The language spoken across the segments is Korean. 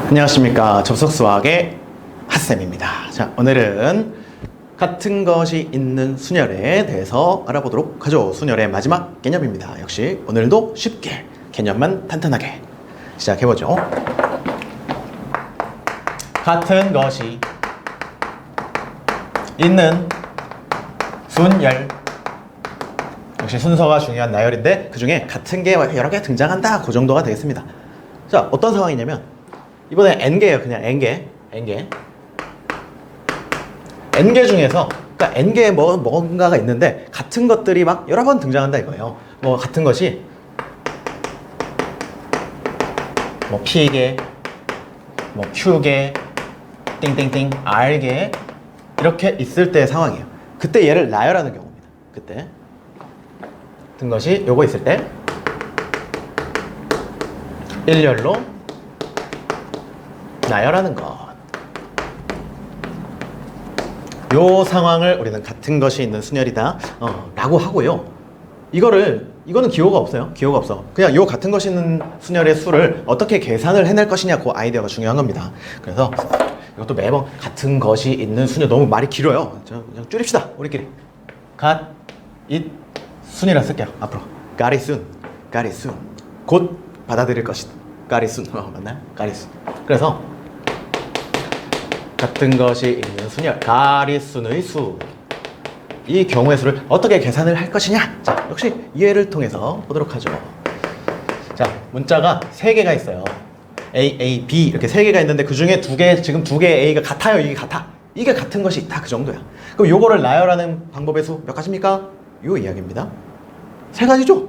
안녕하십니까. 접속수학의 핫쌤입니다. 자, 오늘은 같은 것이 있는 순열에 대해서 알아보도록 하죠. 순열의 마지막 개념입니다. 역시 오늘도 쉽게 개념만 탄탄하게 시작해보죠. 같은 것이 있는 순열, 역시 순서가 중요한 나열인데 그 중에 같은 게 여러 개 등장한다, 그 정도가 되겠습니다. 자, 어떤 상황이냐면 이번에 n개예요. 그냥 n개 중에서, 그러니까 n개에 뭔가가 있는데 같은 것들이 막 여러 번 등장한다 이거예요. 뭐 같은 것이 뭐 p개, 뭐 q개, 띵띵띵, r개 이렇게 있을 때의 상황이에요. 그때 얘를 나열하는 경우입니다. 그때 같은 것이 요거 있을 때 일렬로 나열하는 것. 요 상황을 우리는 같은 것이 있는 순열이다 라고 하고요. 이거는 기호가 없어요. 기호가 없어. 그냥 요 같은 것이 있는 순열의 수를 어떻게 계산을 해낼 것이냐, 그 아이디어가 중요한 겁니다. 그래서 이것도 매번 같은 것이 있는 순열, 너무 말이 길어요. 그냥 줄입시다, 우리끼리. 갓잇 순이라 쓸게요. 앞으로 got it soon 곧 받아들일 것이다. got it soon. 맞나요? got it soon. 그래서 같은 것이 있는 순열, 가리순의 수, 이 경우의 수를 어떻게 계산을 할 것이냐. 자, 역시 이해를 통해서 보도록 하죠. 자, 문자가 3개가 있어요. A, A, B 이렇게 3개가 있는데 그 중에 지금 2개의 A가 같아요. 이게 같아. 이게 같은 것이 있다, 그 정도야. 그럼 요거를 나열하는 방법의 수 몇 가지입니까? 요 이야기입니다. 3가지죠?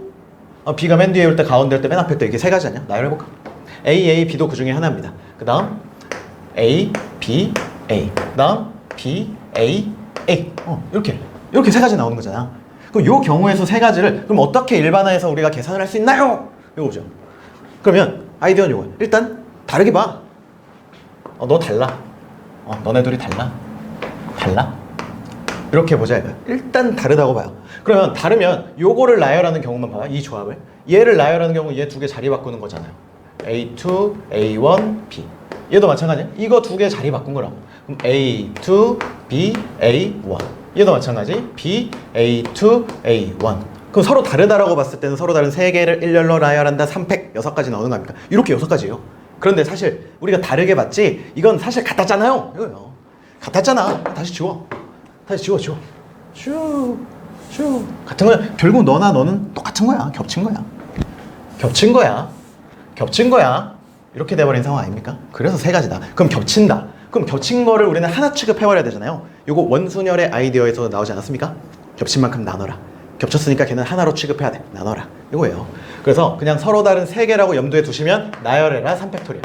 B가 맨 뒤에 올 때, 가운데 올 때, 맨 앞에 올 때, 이게 3가지 아니야? 나열해볼까? A, A, B도 그 중에 하나입니다. 그 다음 A, B, A, 그 다음 B, A, A. 이렇게 3가지 나오는 거잖아. 그럼 요 경우의 수 3가지를 그럼 어떻게 일반화해서 우리가 계산을 할 수 있나요? 이거죠. 그러면 아이디어는 요거야. 일단 다르게 봐. 너 달라. 너네 둘이 달라. 이렇게 보자 이거야. 일단 다르다고 봐요. 그러면 다르면 요거를 나열하는 경우만 봐요. 이 조합을. 얘를 나열하는 경우 얘 2개 자리 바꾸는 거잖아요. A2, A1, B. 얘도 마찬가지야. 이거 2개 자리 바꾼 거라고. 그럼 A2, B, A1. 얘도 마찬가지. B, A2, A1. 그럼 서로 다르다라고 봤을 때는 서로 다른 3개를 일렬로 나열한다. 3팩 6가지 나오는 거 아닙니까? 이렇게 6가지예요. 그런데 사실 우리가 다르게 봤지 이건 사실 같았잖아요. 이거요. 같았잖아. 다시 지워. 쭉. 같은 거야. 결국 너나 너는 똑같은 거야. 겹친 거야. 이렇게 돼버린 상황 아닙니까? 그래서 3가지다. 그럼 겹친다. 그럼 겹친 거를 우리는 하나 취급해버려야 되잖아요. 요거 원순열의 아이디어에서 나오지 않았습니까? 겹친 만큼 나눠라. 겹쳤으니까 걔는 하나로 취급해야 돼. 나눠라. 이거예요. 그래서 그냥 서로 다른 3개라고 염두에 두시면 나열해라 3팩토리얼.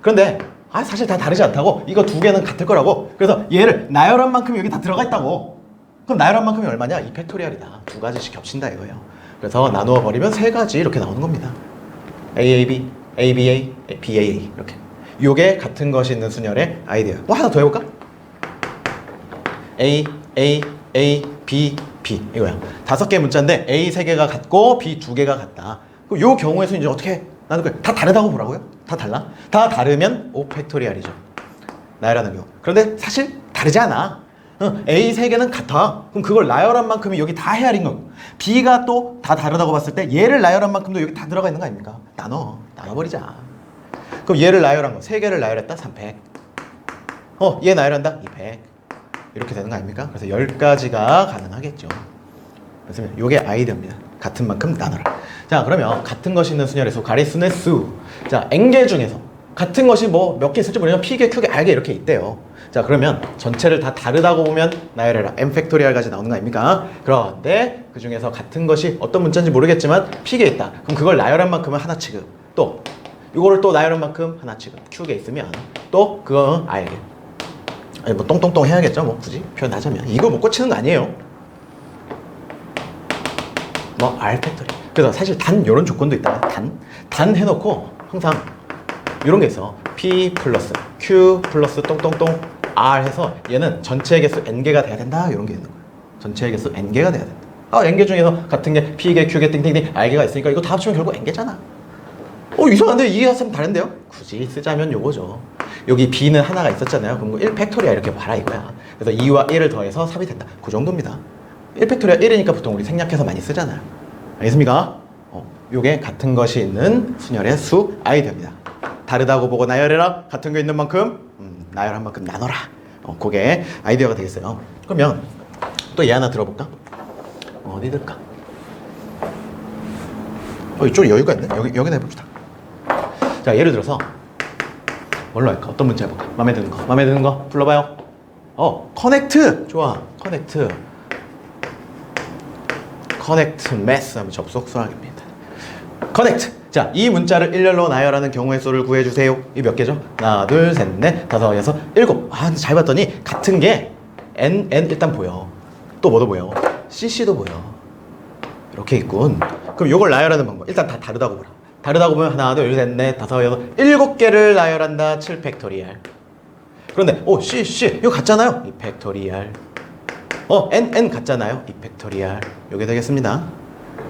그런데 사실 다 다르지 않다고. 이거 2개는 같을 거라고. 그래서 얘를 나열한 만큼이 여기 다 들어가 있다고. 그럼 나열한 만큼이 얼마냐? 2팩토리얼이다. 2가지씩 겹친다 이거예요. 그래서 나누어 버리면 3가지 이렇게 나오는 겁니다. AAB, ABA, BAA 이렇게. 요게 같은 것이 있는 순열의 아이디어. 뭐 하나 더 해볼까? A, A, A, B, B 이거야. 5개 문자인데 A 3개가 같고 B 2개가 같다. 그럼 요 경우에서 이제 어떻게 나눌 거야? 다 다르다고 보라고요? 다 달라? 다 다르면 5팩토리얼이죠. 나열하는 경우. 그런데 사실 다르지 않아. A 3개는 같아. 그럼 그걸 나열한 만큼이 여기 다 헤아린 거고. B가 또 다 다르다고 봤을 때 얘를 나열한 만큼도 여기 다 들어가 있는 거 아닙니까? 나눠버리자. 그럼 얘를 나열한 거 3개를 나열했다? 3팩. 얘 나열한다? 2팩. 이렇게 되는 거 아닙니까? 그래서 10가지가 가능하겠죠. 그래서 요게 아이디어입니다. 같은 만큼 나눠라. 자, 그러면 같은 것이 있는 순열의 수, 가리순의 수. 자, n개 중에서 같은 것이 뭐 몇 개 있을지 모르지만 P개, Q개, R개 이렇게 있대요. 자, 그러면 전체를 다 다르다고 보면 나열해라. M팩토리얼까지 나오는 거 아닙니까? 그런데 그 중에서 같은 것이 어떤 문자인지 모르겠지만 P개 있다. 그럼 그걸 나열한 만큼은 하나 취급. 또 이거를 또 나열한 만큼 하나 취급. Q개 있으면 또 그거는 R개. 아니 뭐 똥똥똥 해야겠죠. 뭐 굳이 표현하자면 이거 못 고치는 거 아니에요. 뭐 R 팩토리. 그래서 사실 단 이런 조건도 있다. 단 해놓고 항상 이런 게 있어. P 플러스 Q 플러스 똥똥똥 R 해서 얘는 전체의 개수 n개가 돼야 된다. 이런 게 있는 거예요. 전체의 개수 n개가 돼야 된다. n개 중에서 같은 게 P개, Q개, 띵띵띵 R개가 있으니까 이거 다 합치면 결국 n개잖아. 이상한데 이게 참 다른데요? 굳이 쓰자면 요거죠. 여기 b는 하나가 있었잖아요. 그럼 1 팩토리얼 이렇게 봐라 이거야. 그래서 2와 1을 더해서 3이 된다. 그 정도입니다. 1 팩토리얼 1이니까 보통 우리 생략해서 많이 쓰잖아요. 알겠습니까? 요게 같은 것이 있는 순열의 수 아이디어입니다. 다르다고 보고 나열해라. 같은 거 있는 만큼 나열한 만큼 나눠라. 그게 아이디어가 되겠어요. 그러면 또 얘 하나 들어볼까? 어디 들까? 이쪽에 여유가 있네. 여기나 해봅시다. 자, 예를 들어서 뭘로 할까? 어떤 문제 해볼까? 마음에 드는 거. 마음에 드는 거 불러봐요. 커넥트. 좋아. 커넥트 매스 하면 접속 수학입니다. 커넥트. 자, 이 문자를 일렬로 나열하는 경우의 수를 구해주세요. 이 몇 개죠? 하나, 둘, 셋, 넷, 다섯, 여섯, 일곱. 근데 잘 봤더니 같은 게 n 일단 보여. 또 뭐도 보여? cc도 보여. 이렇게 있군. 그럼 이걸 나열하는 방법. 일단 다 다르다고 보라. 다르다고 보면 하나, 둘, 셋, 넷, 다섯, 여섯, 일곱 개를 나열한다. 7 팩토리얼. 그런데 c 이거 같잖아요. 2 팩토리얼. n 같잖아요. 2 팩토리얼. 요게 되겠습니다.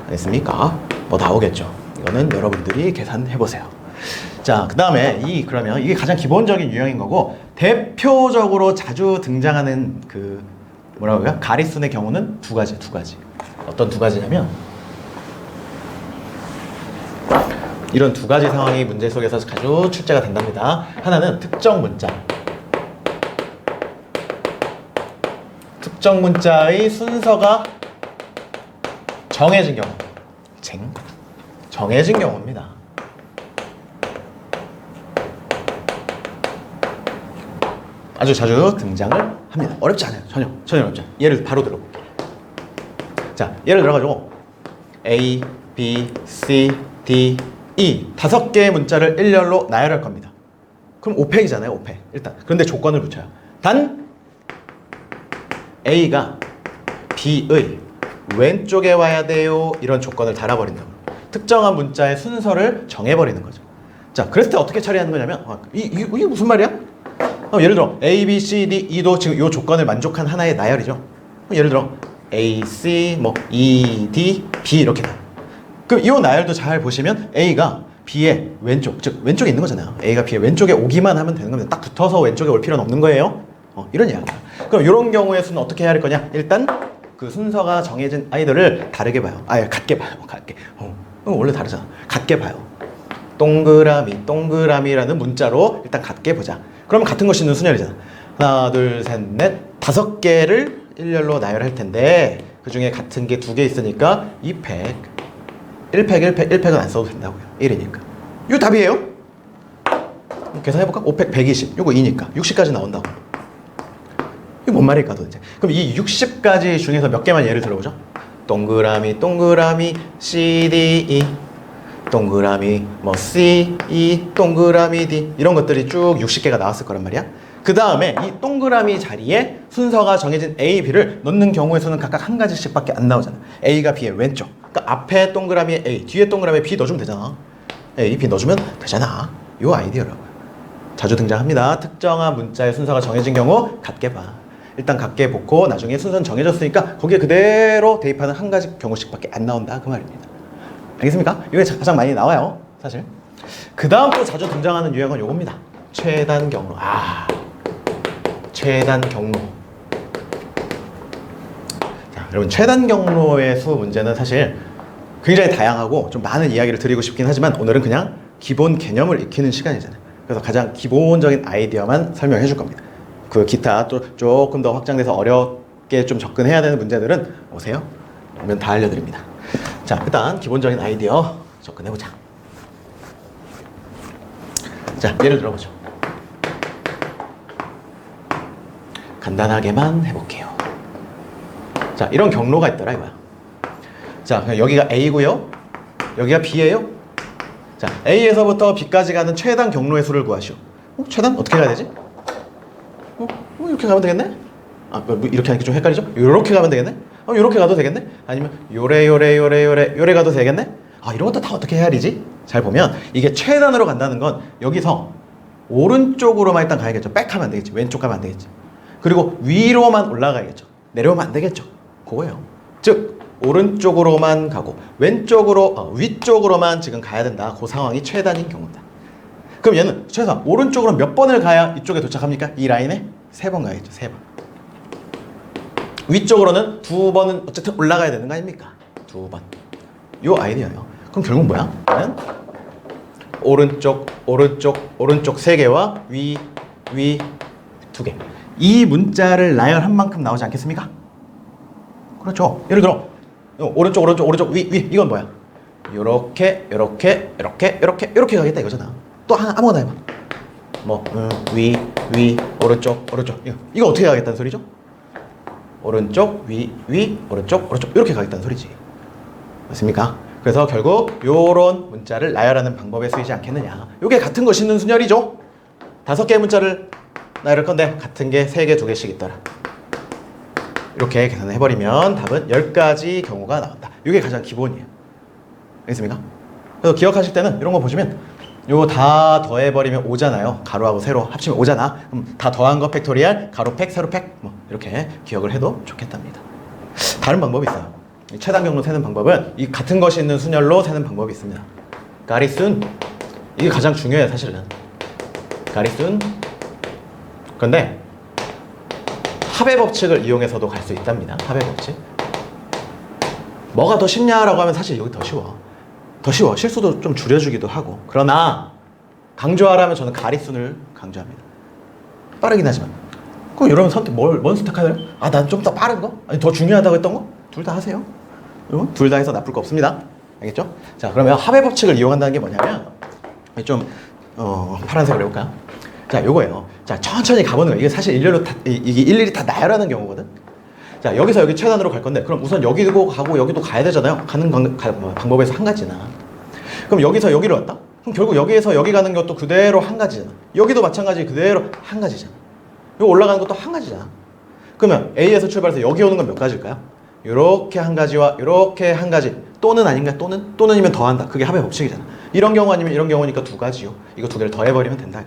알겠습니까? 뭐 나오겠죠. 이거는 여러분들이 계산해 보세요. 자, 그 다음에 그러면 이게 가장 기본적인 유형인 거고, 대표적으로 자주 등장하는 뭐라고 해요? 가리순의 경우는 두 가지. 어떤 두 가지냐면, 이런 두 가지 상황이 문제 속에서 자주 출제가 된답니다. 하나는 특정 문자의 순서가 정해진 경우. 정해진 경우입니다. 아주 자주 등장을 합니다. 어렵지 않아요. 전혀 어렵지 않아요. 예를 바로 들어볼게요. 자, 예를 들어가지고 A, B, C, D, E 5개의 문자를 일렬로 나열할 겁니다. 그럼 5팩이잖아요. 5팩. 일단. 그런데 조건을 붙여요. 단 A가 B의 왼쪽에 와야 돼요. 이런 조건을 달아버린다고. 특정한 문자의 순서를 정해버리는 거죠. 자, 그랬을 때 어떻게 처리하는 거냐면 이게 무슨 말이야? 예를 들어 A, B, C, D, E도 지금 이 조건을 만족한 하나의 나열이죠. 예를 들어 A, C, E, D, B 이렇게 나. 그럼 이 나열도 잘 보시면 A가 B의 왼쪽, 즉 왼쪽에 있는 거잖아요. A가 B의 왼쪽에 오기만 하면 되는 겁니다. 딱 붙어서 왼쪽에 올 필요는 없는 거예요. 이런 이야기야. 그럼 이런 경우의 수는 어떻게 해야 할 거냐? 일단 그 순서가 정해진 아이들을 같게 봐요. 원래 다르잖아. 같게 봐요. 동그라미라는 문자로 일단 같게 보자. 그러면 같은 것이 있는 순열이잖아. 하나, 둘, 셋, 넷, 5개를 일렬로 나열할 텐데 그 중에 같은 게 2개 있으니까 2팩, 1팩은 안 써도 된다고요. 1이니까. 이거 답이에요. 계산해볼까? 5팩 120, 이거 2니까 60까지 나온다고. 이게 뭔 말일까 도대체? 그럼 이 60가지 중에서 몇 개만 예를 들어보죠. 동그라미 C, D, E, 동그라미 C, E, 동그라미 D, 이런 것들이 쭉 60개가 나왔을 거란 말이야. 그 다음에 이 동그라미 자리에 순서가 정해진 A, B를 넣는 경우의 수는 각각 한 가지씩밖에 안 나오잖아. A가 B의 왼쪽. 그러니까 앞에 동그라미에 A, 뒤에 동그라미에 B 넣어주면 되잖아. A, B 넣어주면 되잖아. 요 아이디어라고요. 자주 등장합니다. 특정한 문자의 순서가 정해진 경우 같게 봐. 일단 같게 보고 나중에 순서는 정해졌으니까 거기에 그대로 대입하는 한 가지 경우씩밖에 안 나온다 그 말입니다. 알겠습니까? 이게 가장 많이 나와요, 사실. 그 다음 또 자주 등장하는 유형은 요겁니다. 최단 경로. 최단 경로. 자, 여러분 최단 경로의 수 문제는 사실 굉장히 다양하고 좀 많은 이야기를 드리고 싶긴 하지만 오늘은 그냥 기본 개념을 익히는 시간이잖아요. 그래서 가장 기본적인 아이디어만 설명해 줄 겁니다. 그 기타 또 조금 더 확장돼서 어렵게 좀 접근해야 되는 문제들은 오세요. 오면 다 알려드립니다. 자, 일단 기본적인 아이디어 접근해보자. 자, 예를 들어보죠. 간단하게만 해볼게요. 자, 이런 경로가 있더라 이거야. 자, 여기가 A고요. 여기가 B예요. 자, A에서부터 B까지 가는 최단 경로의 수를 구하시오. 최단 어떻게 가야 되지? 이렇게 가면 되겠네? 이렇게 하니까 좀 헷갈리죠? 요렇게 가면 되겠네? 요렇게 가도 되겠네? 아니면 요래 가도 되겠네? 이런 것도 다 어떻게 헤아리지? 잘 보면 이게 최단으로 간다는 건 여기서 오른쪽으로만 일단 가야겠죠. 백 하면 안 되겠지. 왼쪽 가면 안 되겠지. 그리고 위로만 올라가야겠죠. 내려오면 안 되겠죠. 그거예요. 즉 오른쪽으로만 가고 왼쪽으로 위쪽으로만 지금 가야 된다. 그 상황이 최단인 경우다. 그럼 얘는 최소한 오른쪽으로 몇 번을 가야 이쪽에 도착합니까? 이 라인에 3번 가야겠죠. 3번. 위쪽으로는 2번은 어쨌든 올라가야 되는 거 아닙니까? 2번. 요 아이디어예요. 그럼 결국 뭐야? 오른쪽 3개와 위 2개. 이 문자를 나열한 만큼 나오지 않겠습니까? 그렇죠. 예를 들어 오른쪽 위 이건 뭐야? 요렇게 가겠다 이거잖아. 또 하나 아무거나 해봐. 뭐 위 오른쪽 이거 어떻게 가겠다는 소리죠? 오른쪽 위 오른쪽 이렇게 가겠다는 소리지. 맞습니까? 그래서 결국 요런 문자를 나열하는 방법에 쓰이지 않겠느냐. 요게 같은 거 싣는 순열이죠. 5개의 문자를 나열할 건데 같은 게 3개 2개씩 있더라. 이렇게 계산을 해버리면 답은 10가지 경우가 나온다. 이게 가장 기본이에요. 알겠습니까? 그래서 기억하실 때는 이런 거 보시면 요거 다 더해버리면 5잖아요. 가로하고 세로 합치면 5잖아. 그럼 다 더한 거 팩토리얼, 가로 팩, 세로 팩 뭐 이렇게 기억을 해도 좋겠답니다. 다른 방법이 있어요. 최단 경로 세는 방법은 이 같은 것이 있는 순열로 세는 방법이 있습니다. 가리순 이게 가장 중요해요. 사실은 가리순. 그런데 합의 법칙을 이용해서도 갈 수 있답니다. 합의 법칙. 뭐가 더 쉽냐라고 하면 사실 여기 더 쉬워. 실수도 좀 줄여주기도 하고. 그러나 강조하라면 저는 가리순을 강조합니다. 빠르긴 하지만. 그럼 여러분 선택 뭔 선택하나요? 난 좀 더 빠른 거? 아니 더 중요하다고 했던 거? 둘 다 하세요. 둘 다 해서 나쁠 거 없습니다. 알겠죠? 자, 그러면 합의 법칙을 이용한다는 게 뭐냐면 좀 파란색으로 해볼까요? 자, 요거예요. 자, 천천히 가보는 거예요. 이게 사실 이게 일일이 다 나열하는 경우거든. 자, 여기서 여기 최단으로 갈 건데 그럼 우선 여기도 가고 여기도 가야 되잖아요. 가는 방법에서 한 가지나. 그럼 여기서 여기로 왔다? 그럼 결국 여기에서 여기 가는 것도 그대로 한 가지잖아. 여기도 마찬가지 그대로 한 가지잖아. 여기 올라가는 것도 한 가지잖아. 그러면 A에서 출발해서 여기 오는 건 몇 가지일까요? 요렇게 한 가지와 요렇게 한 가지. 또는 아닌가? 또는이면 더한다. 그게 합의 법칙이잖아. 이런 경우 아니면 이런 경우니까 2가지요. 이거 2개를 더해버리면 된다.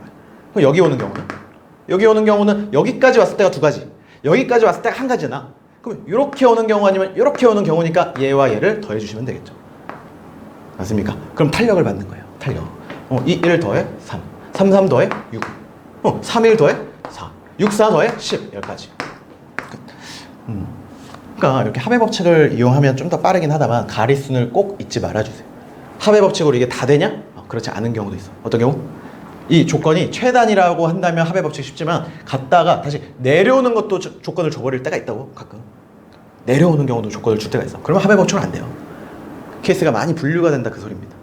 그럼 여기 오는 경우는 여기까지 왔을 때가 2가지. 여기까지 왔을 때가 한 가지잖아. 그럼 이렇게 오는 경우 아니면 이렇게 오는 경우니까 얘와 얘를 더해주시면 되겠죠. 맞습니까? 그럼 탄력을 받는 거예요. 탄력. 1 더해 3 더해 6 3 1 더해 4 6 4 더해 10 10가지. 그러니까 이렇게 합의 법칙을 이용하면 좀 더 빠르긴 하다만 가리순을 꼭 잊지 말아주세요. 합의 법칙으로 이게 다 되냐? 그렇지 않은 경우도 있어. 어떤 경우? 이 조건이 최단이라고 한다면 합의 법칙 쉽지만 갔다가 다시 내려오는 것도 조건을 줘버릴 때가 있다고. 가끔 내려오는 경우도 조건을 줄 때가 있어. 그러면 합의 법칙은 안 돼요. 케이스가 많이 분류가 된다 그 소리입니다.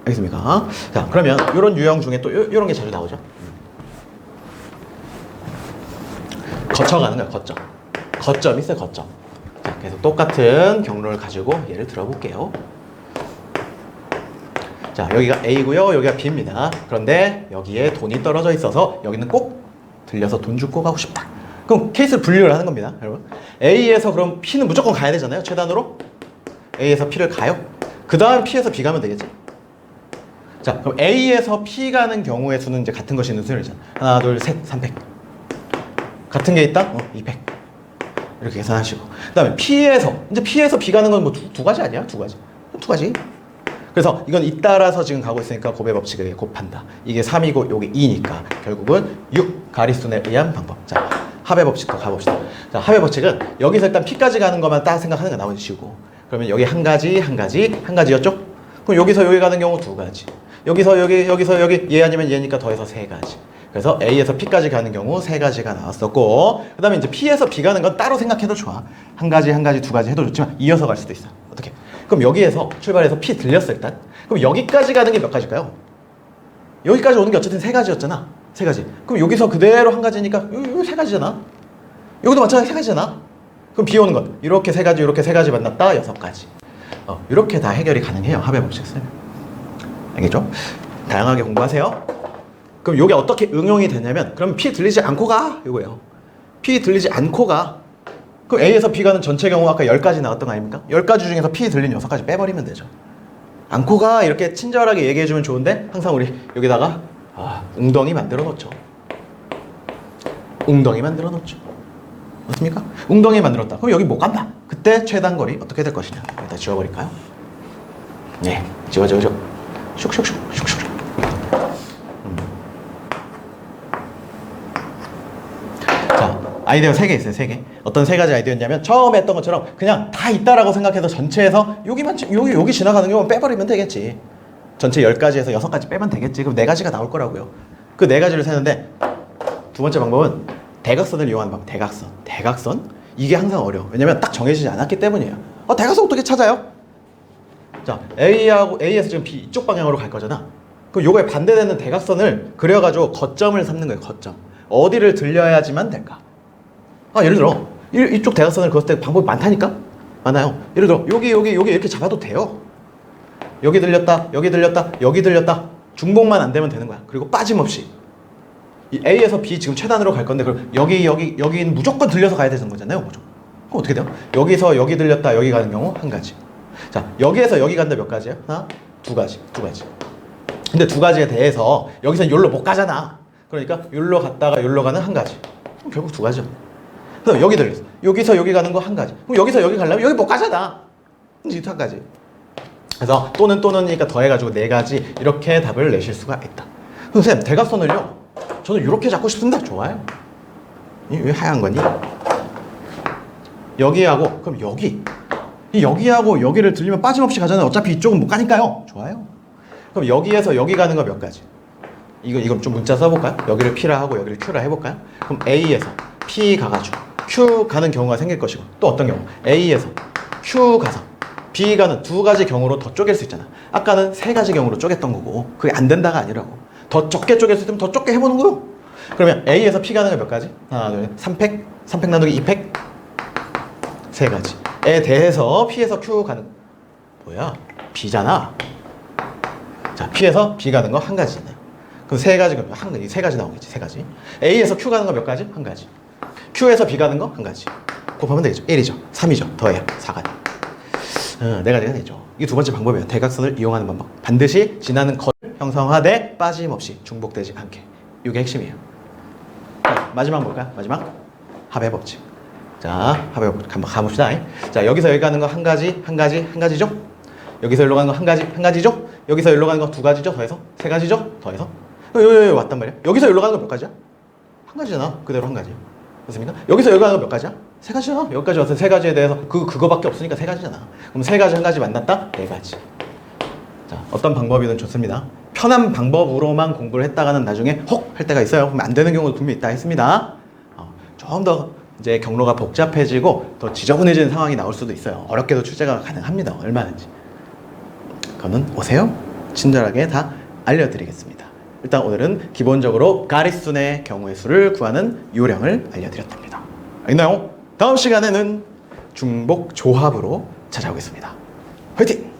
알겠습니까? 자, 그러면 이런 유형 중에 또 이런 게 자주 나오죠. 거쳐가는 거야. 거점 있어요. 거점. 자, 그래서 똑같은 경로를 가지고 예를 들어볼게요. 자, 여기가 A고요. 여기가 B입니다. 그런데 여기에 돈이 떨어져 있어서 여기는 꼭 들려서 돈 주고 가고 싶다. 그럼 케이스를 분류를 하는 겁니다. 여러분. A에서 그럼 P는 무조건 가야 되잖아요. 최단으로. A에서 P를 가요. 그 다음 P에서 B 가면 되겠지. 자, 그럼 A에서 P 가는 경우의 수는 이제 같은 것이 있는 순이잖아. 하나, 둘, 셋, 300. 같은 게 있다? 200. 이렇게 계산하시고. 그 다음에 P에서 B 가는 건 뭐 두 가지 아니야? 두 가지. 그래서 이건 잇따라서 지금 가고 있으니까 곱의 법칙에 곱한다. 이게 3이고 요게 2니까 결국은 6 가리순에 의한 방법. 자, 합의 법칙도 가봅시다. 자, 합의 법칙은 여기서 일단 P까지 가는 것만 딱 생각하는 거 나머지 쉬고. 그러면 여기 한 가지였죠? 그럼 여기서 여기 가는 경우 2가지. 여기서 여기 얘 아니면 얘니까 더해서 3가지. 그래서 A에서 P까지 가는 경우 3가지가 나왔었고, 그 다음에 이제 P에서 B 가는 건 따로 생각해도 좋아. 한 가지, 2가지 해도 좋지만 이어서 갈 수도 있어. 어떻게? 그럼 여기에서 출발해서 P 들렸어 일단. 그럼 여기까지 가는 게 몇 가지일까요? 여기까지 오는 게 어쨌든 3가지였잖아. 3가지. 그럼 여기서 그대로 한 가지니까 여기 3가지잖아. 여기도 마찬가지 3가지잖아. 그럼 B 오는 것 이렇게 3가지, 이렇게 3가지 만났다 6가지. 이렇게 다 해결이 가능해요. 합의 법칙 쓰면. 알겠죠? 다양하게 공부하세요. 그럼 이게 어떻게 응용이 되냐면, 그럼 P 들리지 않고 가 이거예요. P 들리지 않고 가. 그럼 A에서 B 가는 전체 경우 아까 10가지 나왔던 거 아닙니까? 10가지 중에서 P 들린 6가지 빼버리면 되죠. 않고 가 이렇게 친절하게 얘기해주면 좋은데 항상 우리 여기다가 웅덩이 만들어 놓죠. 맞습니까? 웅덩이 만들었다. 그럼 여기 못 간다. 그때 최단 거리 어떻게 될 것이냐. 일단 지워버릴까요? 네, 지워. 슉슉슉. 자, 아이디어 3개 있어요. 3개. 어떤 3가지 아이디어였냐면 처음에 했던 것처럼 그냥 다 있다라고 생각해서 전체에서 여기 지나가는 경우는 빼버리면 되겠지. 전체 10가지에서 6가지 빼면 되겠지. 그럼 4가지가 나올 거라고요. 그 4가지를 세는데 두 번째 방법은 대각선을 이용하는 방법. 대각선? 이게 항상 어려워. 왜냐면 딱 정해지지 않았기 때문이에요. 대각선 어떻게 찾아요? 자, A에서 지금 B 이쪽 방향으로 갈 거잖아. 그럼 요거에 반대되는 대각선을 그려가지고 거점을 삼는 거예요. 거점. 어디를 들려야지만 될까? 예를 들어 이쪽 대각선을 그었을 때 방법이 많다니까? 많아요. 예를 들어 여기 이렇게 잡아도 돼요. 여기 들렸다. 중복만 안 되면 되는 거야. 그리고 빠짐없이 이 A에서 B 지금 최단으로 갈 건데 그럼 여기는 무조건 들려서 가야 되는 거잖아요. 무조건. 그럼 어떻게 돼요? 여기서 여기 들렸다 여기 가는 경우 한 가지. 자, 여기에서 여기 간다 몇 가지야? 하나? 두 가지. 근데 2가지에 대해서 여기서 여기로 못 가잖아. 그러니까 여기로 갔다가 여기로 가는 한 가지. 그럼 결국 2가지야. 그럼 여기 들렸어. 여기서 여기 가는 거 한 가지. 그럼 여기서 여기 가려면 여기 못 가잖아. 이제 한 가지. 그래서 또는이니까 더해가지고 4가지 이렇게 답을 내실 수가 있다. 선생님 대각선을요 저는 이렇게 잡고 싶은데 좋아요. 왜 하얀 거니? 여기하고 그럼 여기하고 여기를 들리면 빠짐없이 가잖아요. 어차피 이쪽은 못 가니까요. 좋아요. 그럼 여기에서 여기 가는 거 몇 가지? 이거 좀 문자 써볼까요? 여기를 P라 하고 여기를 Q라 해볼까요? 그럼 A에서 P 가가지고 Q 가는 경우가 생길 것이고 또 어떤 경우? A에서 Q 가서 B 가는 2가지 경우로 더 쪼갤 수 있잖아. 아까는 3가지 경우로 쪼갰던 거고 그게 안 된다가 아니라고. 더 적게 쪼갤 수 있으면 더 적게 해보는 거요. 그러면 A에서 P 가는 거 몇 가지? 하나, 둘, 3팩 나누기 2팩 3가지에 대해서 P에서 Q 가는 뭐야? B잖아. 자, P에서 B 가는 거 한 가지잖아요. 그럼 3가지, 한 가지, 3가지 나오겠지. 3가지. A에서 Q 가는 거 몇 가지? 한 가지. Q에서 B 가는 거 한 가지. 곱하면 되겠죠. 1이죠. 3이죠. 더해요. 4가지. 4가지가 되죠. 이게 두 번째 방법이에요. 대각선을 이용하는 방법. 반드시 지나는 거리를 형성하되 빠짐없이 중복되지 않게. 이게 핵심이에요. 자, 마지막 볼까요? 마지막 합의 법칙. 자, 합의 법칙 한번 가봅시다. 자, 여기서 여기 가는 거 한 가지죠? 여기서 여기로 가는 거 한 가지죠? 여기서 여기로 가는 거 2가지죠? 더해서 3가지죠? 더해서 여기 왔단 말이야. 여기서 여기로 가는 거 몇 가지야? 한 가지잖아. 그대로 한 가지. 맞습니까? 여기서 여기 가는 거 몇 가지야? 3가지야. 여기까지 와서 3가지에 대해서 그거밖에 없으니까 3가지잖아. 그럼 3가지 한 가지 만났다? 4가지. 자, 어떤 방법이든 좋습니다. 편한 방법으로만 공부를 했다가는 나중에 혹 할 때가 있어요. 그럼 안 되는 경우도 분명히 있다 했습니다. 좀 더 이제 경로가 복잡해지고 더 지저분해지는 상황이 나올 수도 있어요. 어렵게도 출제가 가능합니다. 얼마든지. 그거는 오세요. 친절하게 다 알려드리겠습니다. 일단 오늘은 기본적으로 가리순의 경우의 수를 구하는 요령을 알려드렸답니다. 알겠나요? 다음 시간에는 중복 조합으로 찾아오겠습니다. 화이팅!